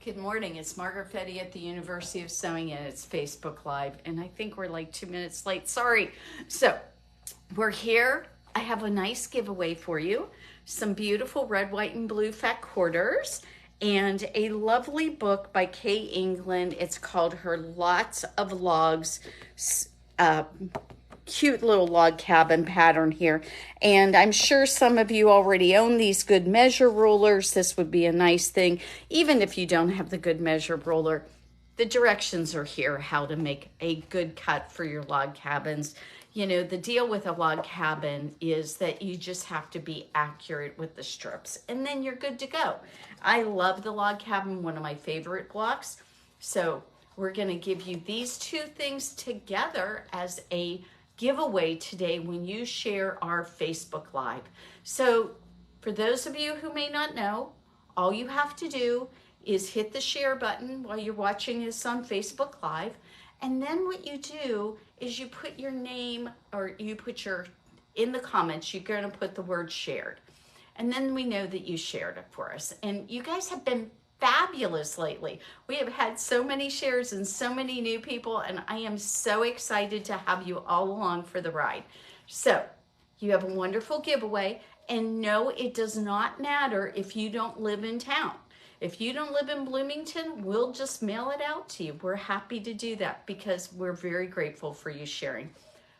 Good morning. It's Margaret Fette at the University of Sewing, and it's Facebook Live. And I think we're like 2 minutes late. Sorry. So we're here. I have a nice giveaway for you. Some beautiful red, white, and blue fat quarters and a lovely book by Kay England. It's called Her Lots of Logs, cute little log cabin pattern here. And I'm sure some of you already own these good measure rulers. This would be a nice thing. Even if you don't have the good measure ruler, the directions are here how to make a good cut for your log cabins. You know, the deal with a log cabin is that you just have to be accurate with the strips and then you're good to go. I love the log cabin, one of my favorite blocks. So we're going to give you these two things together as a giveaway today when you share our Facebook Live. So for those of you who may not know, all you have to do is hit the share button while you're watching this on Facebook Live. And then what you do is you put your name, or you put in the comments, you're going to put the word shared. And then we know that you shared it for us. And you guys have been fabulous lately. We have had so many shares and so many new people, and I am so excited to have you all along for the ride. So you have a wonderful giveaway, and no, it does not matter if you don't live in town. If you don't live in Bloomington, we'll just mail it out to you. We're happy to do that because we're very grateful for you sharing.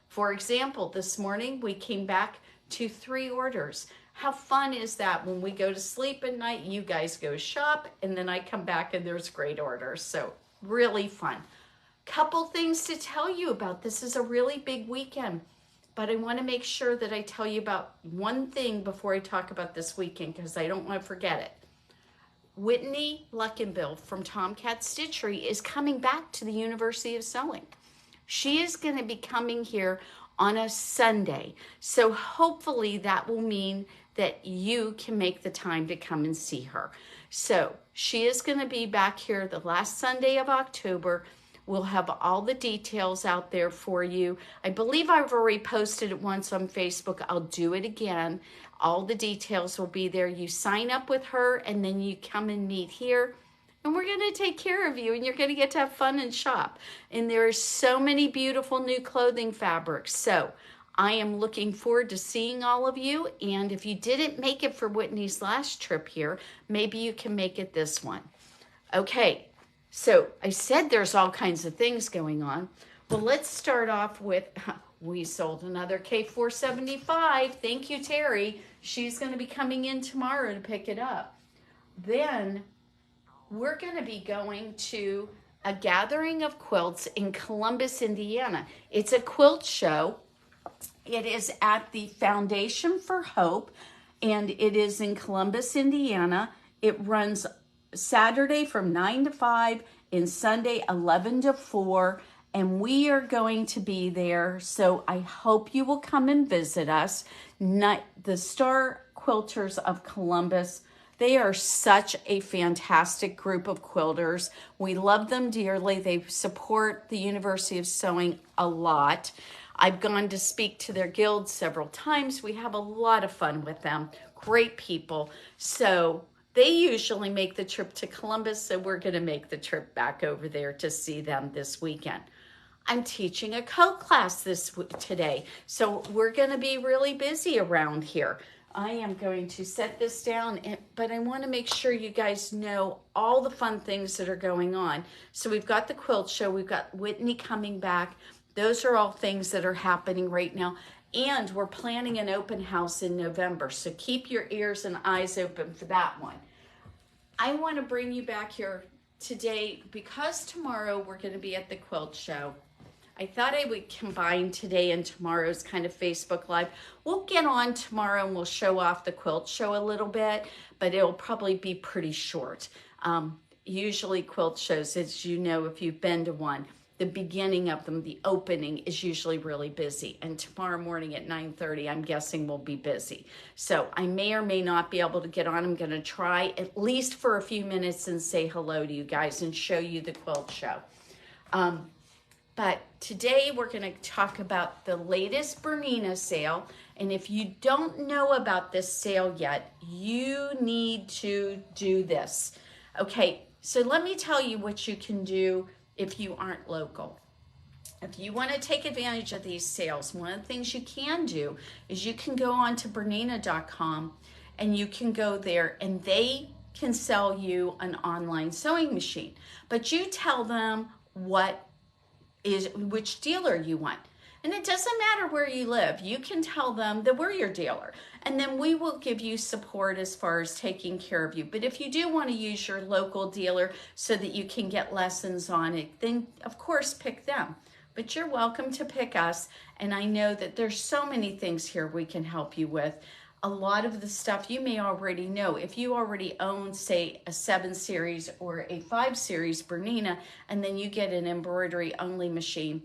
For example, this morning we came back to 3 orders. How fun is that? When we go to sleep at night, you guys go shop, and then I come back and there's great orders. So really fun. Couple things to tell you about. This is a really big weekend, but I want to make sure that I tell you about one thing before I talk about this weekend because I don't want to forget it. Whitney Luckenbill from Tomcat Stitchery is coming back to the University of Sewing. She is going to be coming here on a Sunday. So hopefully that will mean that you can make the time to come and see her. So she is going to be back here the last Sunday of October. We'll have all the details out there for you. I believe I've already posted it once on Facebook. I'll do it again. All the details will be there. You sign up with her and then you come and meet here. And we're going to take care of you, and you're going to get to have fun and shop. And there are so many beautiful new clothing fabrics. So I am looking forward to seeing all of you. And if you didn't make it for Whitney's last trip here, maybe you can make it this one. Okay, so I said there's all kinds of things going on. Well, let's start off with, we sold another K475. Thank you, Terry. She's going to be coming in tomorrow to pick it up. Then we're going to be going to a gathering of quilts in Columbus, Indiana. It's a quilt show. It is at the Foundation for Hope, and it is in Columbus, Indiana. It runs Saturday from 9 to 5 and Sunday 11 to 4, and we are going to be there, so I hope you will come and visit us. The Star Quilters of Columbus, they are such a fantastic group of quilters. We love them dearly. They support the University of Sewing a lot. I've gone to speak to their guild several times. We have a lot of fun with them. Great people. So they usually make the trip to Columbus, so we're going to make the trip back over there to see them this weekend. I'm teaching a coat class today, so we're going to be really busy around here. I am going to set this down, but I want to make sure you guys know all the fun things that are going on. So we've got the quilt show. We've got Whitney coming back. Those are all things that are happening right now. And we're planning an open house in November. So keep your ears and eyes open for that one. I want to bring you back here today because tomorrow we're going to be at the quilt show. I thought I would combine today and tomorrow's kind of Facebook Live. We'll get on tomorrow and we'll show off the quilt show a little bit, but it'll probably be pretty short. Usually quilt shows, as you know, if you've been to one, the beginning of them, the opening is usually really busy. And tomorrow morning at 9:30, I'm guessing we'll be busy. So I may or may not be able to get on. I'm going to try at least for a few minutes and say hello to you guys and show you the quilt show. But today we're going to talk about the latest Bernina sale. And if you don't know about this sale yet, you need to do this. Okay, So let me tell you what you can do if you aren't local. If you want to take advantage of these sales, one of the things you can do is you can go on to Bernina.com and you can go there and they can sell you an online sewing machine. But you tell them which dealer you want. And it doesn't matter where you live. You can tell them that we're your dealer. And then we will give you support as far as taking care of you. But if you do want to use your local dealer so that you can get lessons on it, then of course pick them. But you're welcome to pick us. And I know that there's so many things here we can help you with. A lot of the stuff you may already know. If you already own, say, a 7 series or a 5 series Bernina, and then you get an embroidery only machine,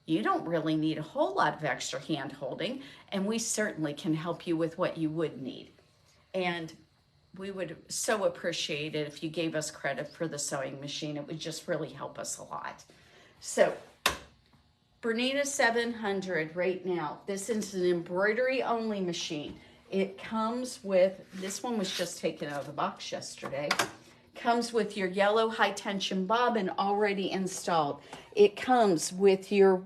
you don't really need a whole lot of extra hand holding, and we certainly can help you with what you would need. And we would so appreciate it if you gave us credit for the sewing machine. It would just really help us a lot. So Bernina 700 right now. This is an embroidery only machine. It comes with, this one was just taken out of the box yesterday. Comes with your yellow high tension bobbin already installed. It comes with your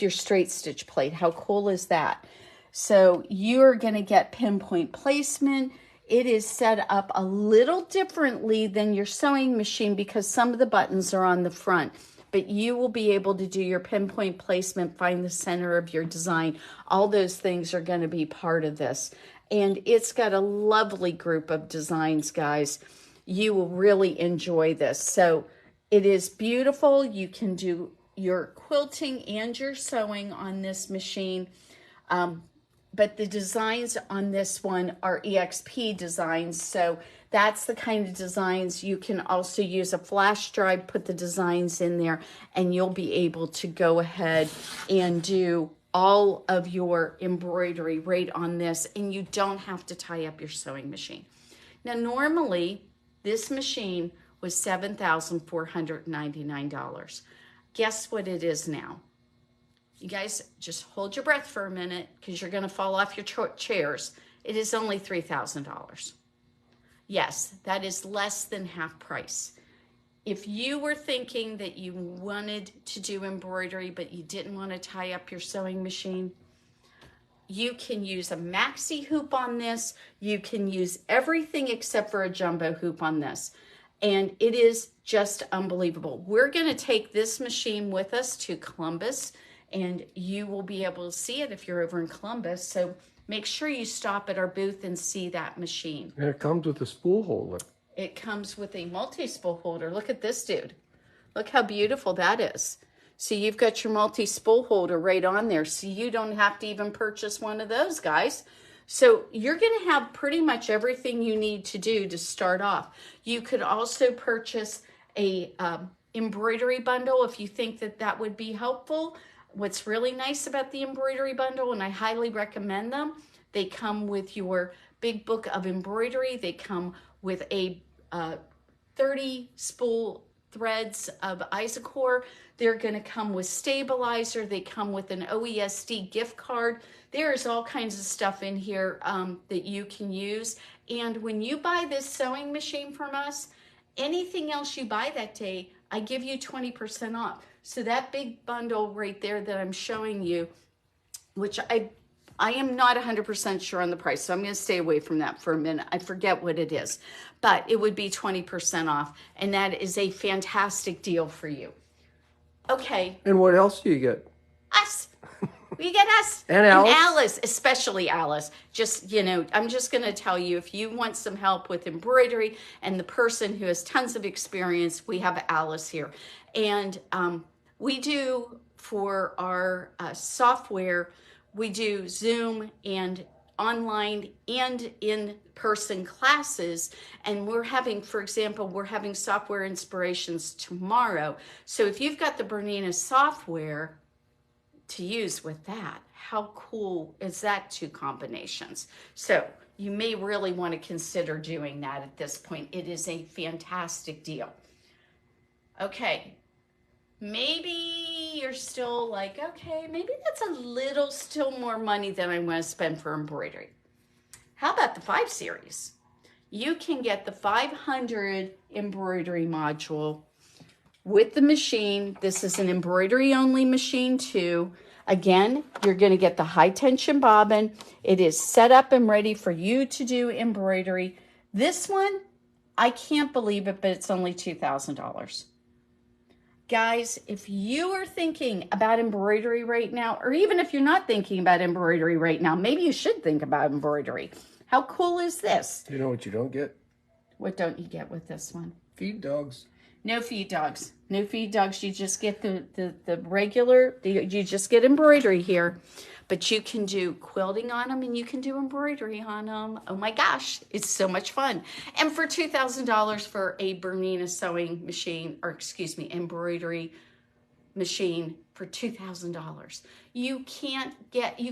straight stitch plate. How cool is that? So you're going to get pinpoint placement. It is set up a little differently than your sewing machine because some of the buttons are on the front. But you will be able to do your pinpoint placement, find the center of your design. All those things are going to be part of this. And it's got a lovely group of designs, guys. You will really enjoy this. So it is beautiful. You can do your quilting and your sewing on this machine. But the designs on this one are EXP designs. So that's the kind of designs you can also use a flash drive, put the designs in there, and you'll be able to go ahead and do all of your embroidery right on this, and you don't have to tie up your sewing machine. Now, normally, this machine was $7,499. Guess what it is now? You guys, just hold your breath for a minute because you're going to fall off your chairs. It is only $3,000. Yes, that is less than half price. If you were thinking that you wanted to do embroidery, but you didn't want to tie up your sewing machine, you can use a maxi hoop on this. You can use everything except for a jumbo hoop on this. And it is just unbelievable. We're going to take this machine with us to Columbus, and you will be able to see it if you're over in Columbus. So make sure you stop at our booth and see that machine. And it comes with a spool holder. It comes with a multi-spool holder. Look at this, dude. Look how beautiful that is. So you've got your multi-spool holder right on there. So you don't have to even purchase one of those, guys. So you're going to have pretty much everything you need to do to start off. You could also purchase a embroidery bundle if you think that that would be helpful. What's really nice about the embroidery bundle, and I highly recommend them, they come with your big book of embroidery. They come with a 30 spool threads of Isacore. They're going to come with stabilizer. They come with an OESD gift card. There's all kinds of stuff in here that you can use. And when you buy this sewing machine from us, anything else you buy that day, I give you 20% off. So that big bundle right there that I'm showing you, which I am not 100% sure on the price, so I'm going to stay away from that for a minute. I forget what it is, but it would be 20% off, and that is a fantastic deal for you. Okay. And what else do you get? Us. We get us. And Alice. And Alice, especially Alice. Just, you know, I'm just going to tell you, if you want some help with embroidery and the person who has tons of experience, we have Alice here. And we do, for our software, we do Zoom and online and in-person classes. And we're having, for example, we're having software inspirations tomorrow. So if you've got the Bernina software to use with that, how cool is that, two combinations? So you may really want to consider doing that at this point. It is a fantastic deal. Okay. Maybe you're still like, okay, maybe that's a little still more money than I want to spend for embroidery. How about the 5 series? you can get the 500 embroidery module with the machine. This is an embroidery only machine too. Again, you're going to get the high tension bobbin. It is set up and ready for you to do embroidery. This one, I can't believe it, but it's only $2,000. Guys, if you are thinking about embroidery right now, or even if you're not thinking about embroidery right now, maybe you should think about embroidery. How cool is this? You know what you don't get? What don't you get with this one? Feed dogs. No feed dogs. No feed dogs. You just get the regular, you just get embroidery here. But you can do quilting on them and you can do embroidery on them. Oh my gosh, it's so much fun. And for $2,000 for a Bernina sewing machine, or excuse me, embroidery machine for $2,000. You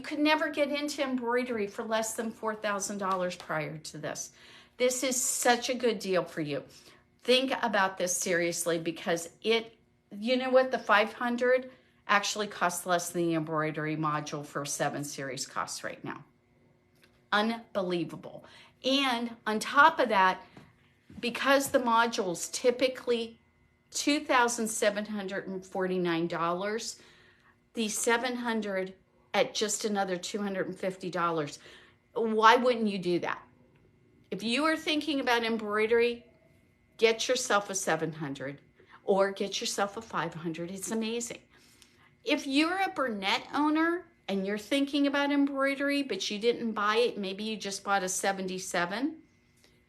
could never get into embroidery for less than $4,000 prior to this. This is such a good deal for you. Think about this seriously, because you know what, the 500 actually costs less than the embroidery module for 7 series costs right now. Unbelievable. And on top of that, because the module's typically $2,749, the 700 at just another $250. Why wouldn't you do that? If you are thinking about embroidery, get yourself a 700 or get yourself a 500. It's amazing. If you're a Bernette owner and you're thinking about embroidery, but you didn't buy it, maybe you just bought a 77,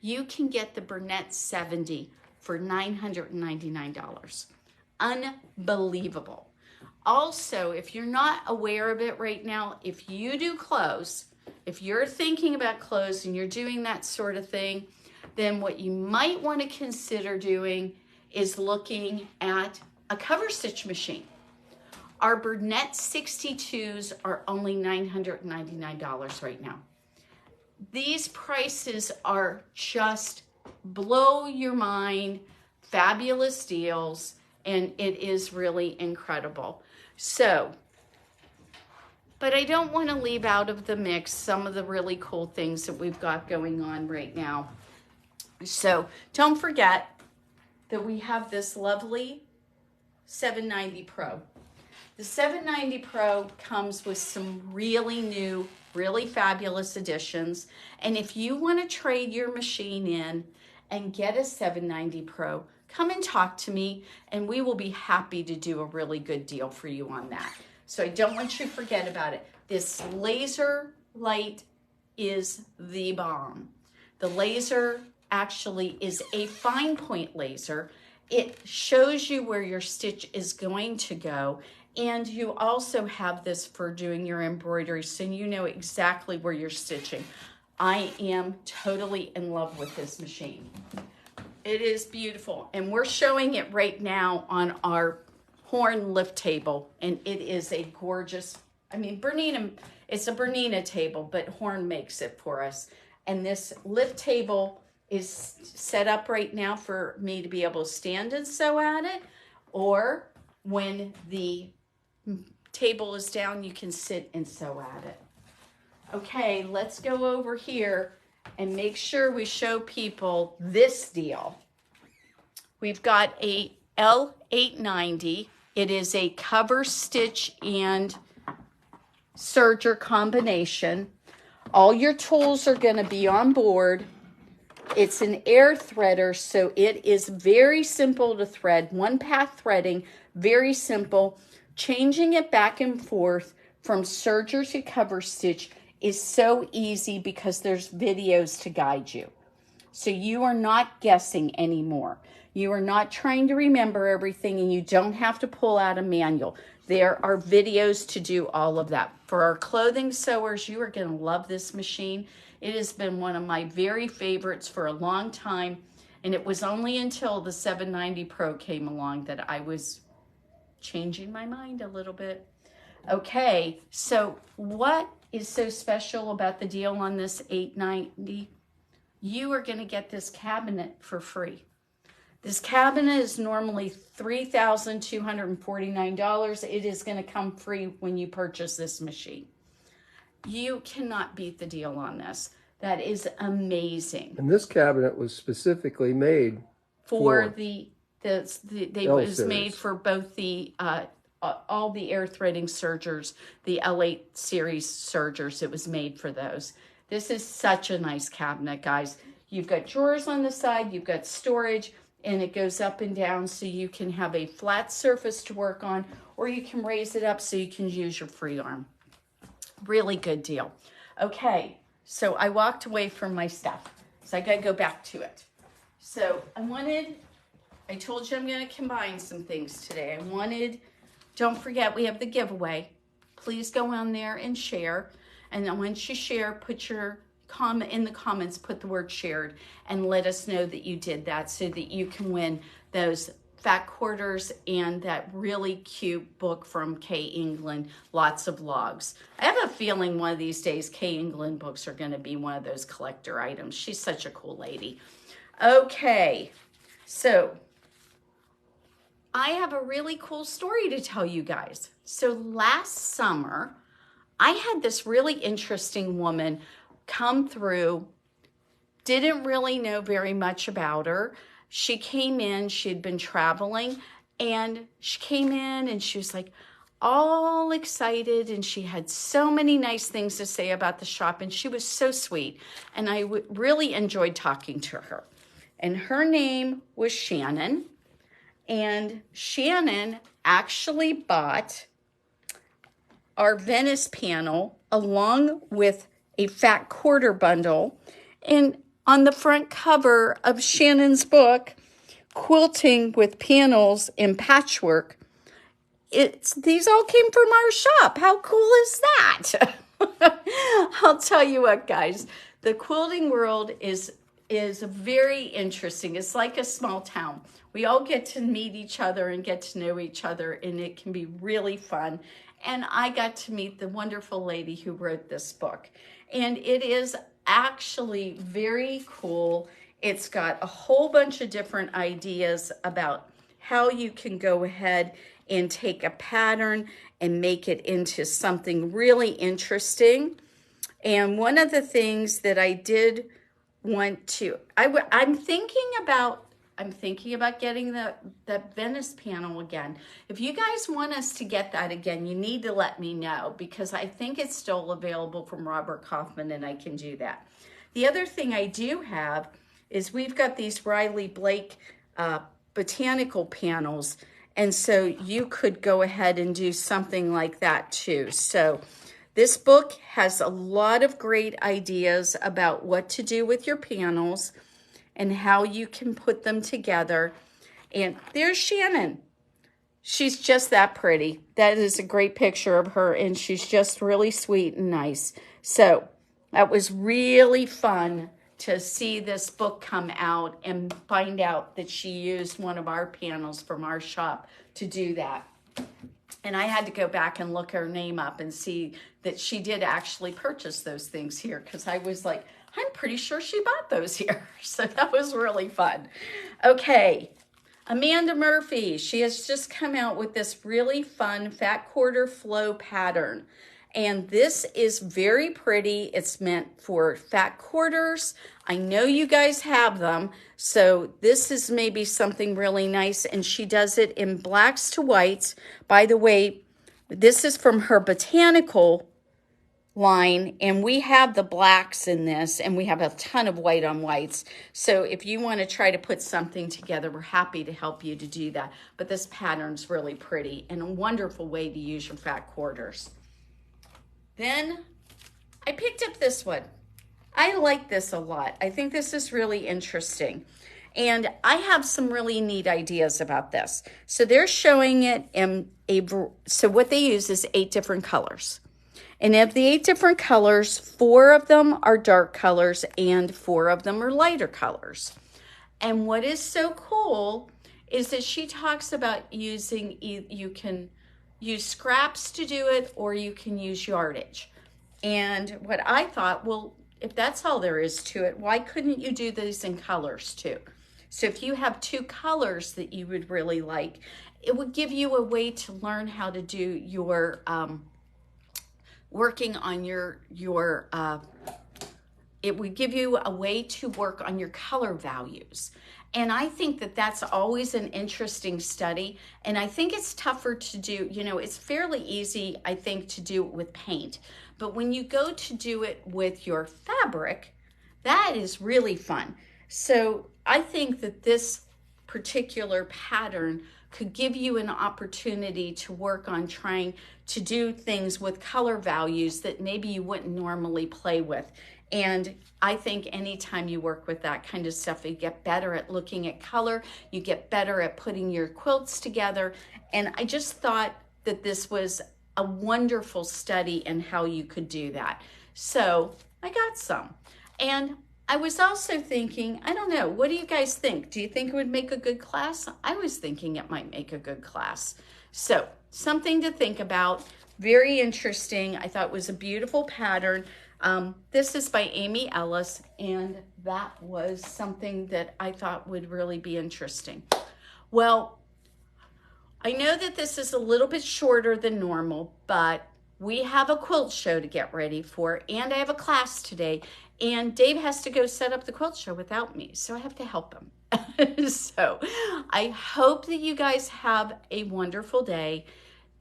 you can get the Bernette 70 for $999. Unbelievable. Also, if you're not aware of it right now, if you do clothes, if you're thinking about clothes and you're doing that sort of thing, then what you might want to consider doing is looking at a cover stitch machine. Our Bernette 62s are only $999 right now. These prices are just blow your mind, fabulous deals, and it is really incredible. So, but I don't want to leave out of the mix some of the really cool things that we've got going on right now. So don't forget that we have this lovely 790 Pro. The 790 Pro comes with some really new, really fabulous additions. And if you want to trade your machine in and get a 790 Pro, come and talk to me and we will be happy to do a really good deal for you on that. So I don't want you to forget about it. This laser light is the bomb. The laser actually is a fine point laser. It shows you where your stitch is going to go. And you also have this for doing your embroidery, so you know exactly where you're stitching. I am totally in love with this machine. It is beautiful. And we're showing it right now on our horn lift table. And it is a gorgeous, I mean, Bernina, it's a Bernina table, but Horn makes it for us. And this lift table is set up right now for me to be able to stand and sew at it. Or when the table is down, you can sit and sew at it. Okay, let's go over here and make sure we show people this deal. We've got a L890. It is a cover stitch and serger combination. All your tools are going to be on board. It's an air threader, so it is very simple to thread. One path threading, very simple. Changing it back and forth from serger to cover stitch is so easy because there's videos to guide you. So you are not guessing anymore. You are not trying to remember everything, and you don't have to pull out a manual. There are videos to do all of that. For our clothing sewers, you are going to love this machine. It has been one of my very favorites for a long time, and it was only until the 790 Pro came along that I was changing my mind a little bit. Okay, so what is so special about the deal on this 890? You are going to get this cabinet for free. This cabinet is normally $3,249. It is going to come free when you purchase this machine. You cannot beat the deal on this. That is amazing. And this cabinet was specifically made For it was series. made for both the all the air threading sergers, the L8 series sergers. It was made for those. This is such a nice cabinet, guys. You've got drawers on the side, you've got storage, and it goes up and down so you can have a flat surface to work on, or you can raise it up so you can use your free arm. Really good deal. Okay, so I walked away from my stuff, so I gotta go back to it. So I told you I'm gonna combine some things today. Don't forget we have the giveaway. Please go on there and share. And then once you share, put your comment in the comments, put the word shared, and let us know that you did that so that you can win those fat quarters and that really cute book from Kay England, Lots of Logs. I have a feeling one of these days Kay England books are going to be one of those collector items. She's such a cool lady. Okay, so I have a really cool story to tell you guys. So last summer, I had this really interesting woman come through, didn't really know very much about her. She came in, she had been traveling, and she came in and she was like all excited, and she had so many nice things to say about the shop, and she was so sweet, and I really enjoyed talking to her. And her name was Shannon, and Shannon actually bought our Venice panel along with a fat quarter bundle. And on the front cover of Shannon's book, Quilting with Panels and Patchwork, these all came from our shop. How cool is that? I'll tell you what, guys, the quilting world is very interesting. It's like a small town. We all get to meet each other and get to know each other, and it can be really fun. And I got to meet the wonderful lady who wrote this book. And it is actually very cool. It's got a whole bunch of different ideas about how you can go ahead and take a pattern and make it into something really interesting. And one of the things that I did want to, I'm thinking about getting that Venice panel again. If you guys want us to get that again, you need to let me know, because I think it's still available from Robert Kaufman and I can do that. The other thing I do have is we've got these Riley Blake botanical panels, and so you could go ahead and do something like that too. So this book has a lot of great ideas about what to do with your panels and how you can put them together. And there's Shannon. She's just that pretty. That is a great picture of her, and she's just really sweet and nice. So that was really fun to see this book come out and find out that she used one of our panels from our shop to do that. And I had to go back and look her name up and see that she did actually purchase those things here, because I was like, I'm pretty sure she bought those here. So that was really fun. Okay, Amanda Murphy, she has just come out with this really fun fat quarter flow pattern. And this is very pretty. It's meant for fat quarters. I know you guys have them, so this is maybe something really nice. And she does it in blacks to whites. By the way, this is from her botanical line, and we have the blacks in this, and we have a ton of white on whites. So if you want to try to put something together, we're happy to help you to do that. But this pattern's really pretty and a wonderful way to use your fat quarters. Then I picked up this one. I like this a lot. I think this is really interesting. And I have some really neat ideas about this. So they're showing it in so what they use is 8 different colors. And of the 8 different colors, 4 of them are dark colors and 4 of them are lighter colors. And what is so cool is that she talks about using, you can use scraps to do it, or you can use yardage. And what I thought, well, if that's all there is to it, why couldn't you do these in colors too? So if you have 2 colors that you would really like, it would give you a way to learn how to do your working on your it would give you a way to work on your color values. And I think that that's always an interesting study. And I think it's tougher to do, you know, it's fairly easy, I think, to do it with paint. But when you go to do it with your fabric, that is really fun. So I think that this particular pattern could give you an opportunity to work on trying to do things with color values that maybe you wouldn't normally play with. And I think anytime you work with that kind of stuff, you get better at looking at color, you get better at putting your quilts together. And I just thought that this was a wonderful study in how you could do that. So I got some. And I was also thinking, I don't know, what do you guys think? Do you think it would make a good class? I was thinking it might make a good class. So something to think about, very interesting. I thought it was a beautiful pattern. This is by Amy Ellis, and that was something that I thought would really be interesting. Well, I know that this is a little bit shorter than normal, but we have a quilt show to get ready for, and I have a class today, and Dave has to go set up the quilt show without me, so I have to help him. So I hope that you guys have a wonderful day.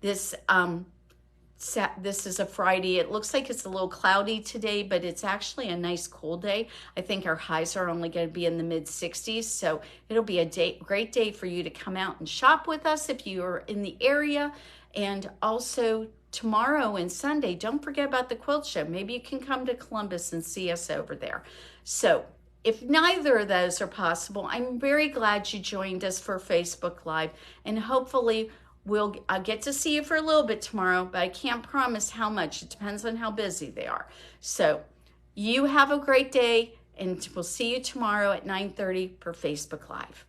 This is a Friday. It looks like it's a little cloudy today, but it's actually a nice cool day. I think our highs are only going to be in the mid 60s, so it'll be a great day for you to come out and shop with us if you are in the area. And also tomorrow and Sunday, don't forget about the quilt show. Maybe you can come to Columbus and see us over there. So if neither of those are possible, I'm very glad you joined us for Facebook Live, and hopefully I'll get to see you for a little bit tomorrow, but I can't promise how much. It depends on how busy they are. So you have a great day, and we'll see you tomorrow at 9:30 for Facebook Live.